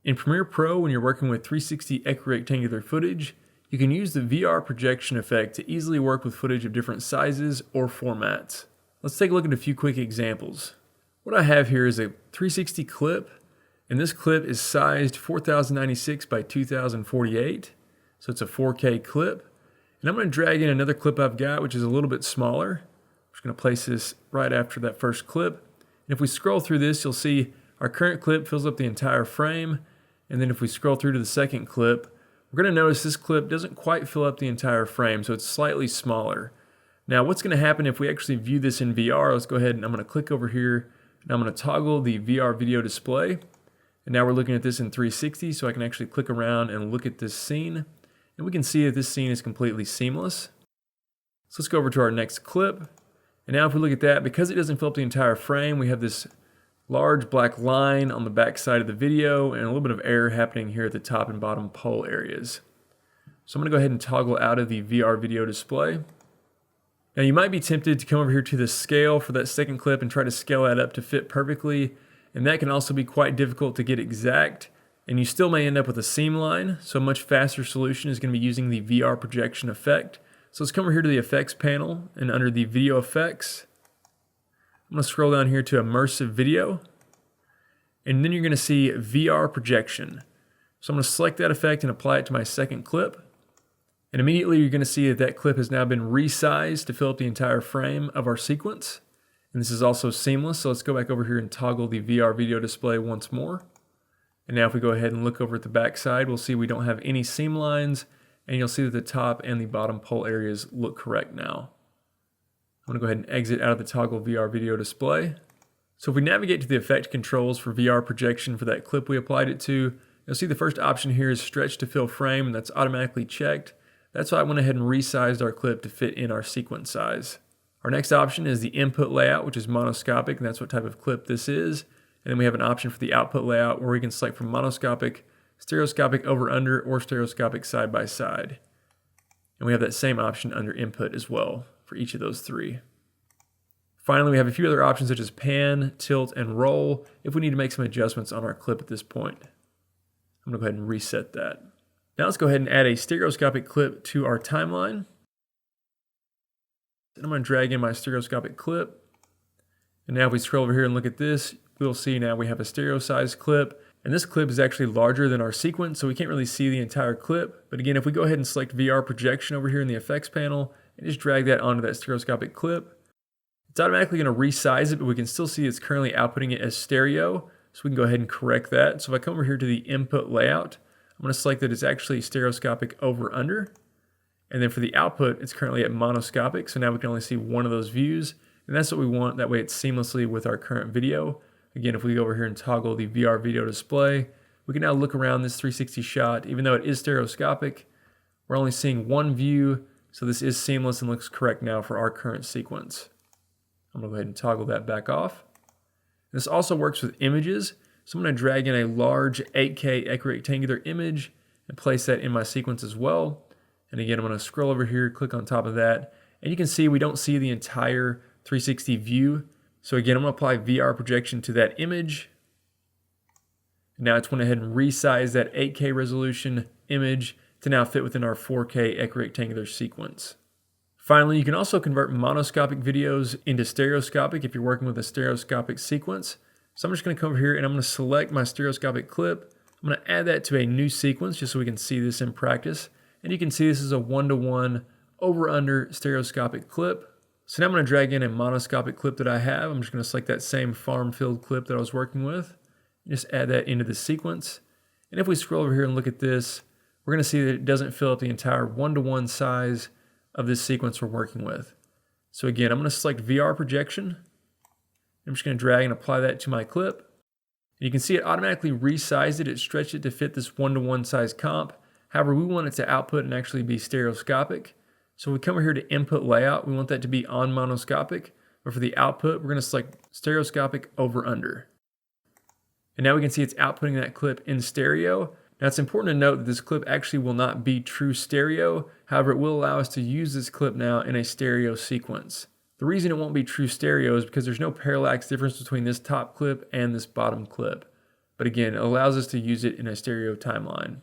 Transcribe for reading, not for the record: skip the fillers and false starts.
In Premiere Pro, when you're working with 360 equirectangular footage, you can use the VR projection effect to easily work with footage of different sizes or formats. Let's take a look at a few quick examples. What I have here is a 360 clip, and this clip is sized 4096 by 2048, so it's a 4K clip. And I'm going to drag in another clip I've got, which is a little bit smaller. I'm just going to place this right after that first clip. And if we scroll through this, you'll see our current clip fills up the entire frame. And then if we scroll through to the second clip, we're going to notice this clip doesn't quite fill up the entire frame, so it's slightly smaller. Now, what's going to happen if we actually view this in VR? Let's go ahead and I'm going to click over here, and I'm going to toggle the VR video display. And now we're looking at this in 360, so I can actually click around and look at this scene. And we can see that this scene is completely seamless. So let's go over to our next clip. And now if we look at that, because it doesn't fill up the entire frame, we have this large black line on the back side of the video and a little bit of error happening here at the top and bottom pole areas. So I'm going to go ahead and toggle out of the VR video display. Now you might be tempted to come over here to the scale for that second clip and try to scale that up to fit perfectly, and that can also be quite difficult to get exact, and you still may end up with a seam line. So a much faster solution is going to be using the VR projection effect. So let's come over here to the effects panel, and under the video effects, I'm going to scroll down here to immersive video, and then you're going to see VR projection. So I'm going to select that effect and apply it to my second clip. And immediately you're going to see that that clip has now been resized to fill up the entire frame of our sequence. And this is also seamless. So let's go back over here and toggle the VR video display once more. And now if we go ahead and look over at the back side, we'll see we don't have any seam lines, and you'll see that the top and the bottom pole areas look correct now. I'm going to go ahead and exit out of the toggle VR video display. So if we navigate to the effect controls for VR projection for that clip we applied it to, you'll see the first option here is stretch to fill frame, and that's automatically checked. That's why I went ahead and resized our clip to fit in our sequence size. Our next option is the input layout, which is monoscopic, and that's what type of clip this is. And then we have an option for the output layout where we can select from monoscopic, stereoscopic over under, or stereoscopic side by side. And we have that same option under input as well for each of those three. Finally, we have a few other options such as pan, tilt, and roll if we need to make some adjustments on our clip at this point. I'm going to go ahead and reset that. Now let's go ahead and add a stereoscopic clip to our timeline. And I'm going to drag in my stereoscopic clip. And now if we scroll over here and look at this, we'll see now we have a stereo size clip. And this clip is actually larger than our sequence, so we can't really see the entire clip. But again, if we go ahead and select VR projection over here in the effects panel and just drag that onto that stereoscopic clip, it's automatically going to resize it, but we can still see it's currently outputting it as stereo. So we can go ahead and correct that. So if I come over here to the input layout, I'm going to select that it's actually stereoscopic over under. And then for the output, it's currently at monoscopic. So now we can only see one of those views. And that's what we want. That way it's seamlessly with our current video. Again, if we go over here and toggle the VR video display, we can now look around this 360 shot. Even though it is stereoscopic, we're only seeing one view. So this is seamless and looks correct now for our current sequence. I'm going to go ahead and toggle that back off. This also works with images. So I'm going to drag in a large 8K equirectangular image and place that in my sequence as well. And again, I'm going to scroll over here, click on top of that, and you can see we don't see the entire 360 view. So again, I'm going to apply VR projection to that image. Now it's went ahead and resize that 8K resolution image to now fit within our 4K equirectangular sequence. Finally, you can also convert monoscopic videos into stereoscopic if you're working with a stereoscopic sequence. So I'm just going to come over here and I'm going to select my stereoscopic clip. I'm going to add that to a new sequence just so we can see this in practice. And you can see this is a 1-to-1 over-under stereoscopic clip. So now I'm going to drag in a monoscopic clip that I have. I'm just going to select that same farm field clip that I was working with. And just add that into the sequence. And if we scroll over here and look at this, we're going to see that it doesn't fill up the entire 1-to-1 size of this sequence we're working with. So again, I'm going to select VR projection. I'm just going to drag and apply that to my clip. And you can see it automatically resized it. It stretched it to fit this 1-to-1 size comp. However, we want it to output and actually be stereoscopic. So we come over here to input layout. We want that to be on monoscopic. But for the output, we're going to select stereoscopic over under. And now we can see it's outputting that clip in stereo. Now it's important to note that this clip actually will not be true stereo. However, it will allow us to use this clip now in a stereo sequence. The reason it won't be true stereo is because there's no parallax difference between this top clip and this bottom clip. but again, it allows us to use it in a stereo timeline.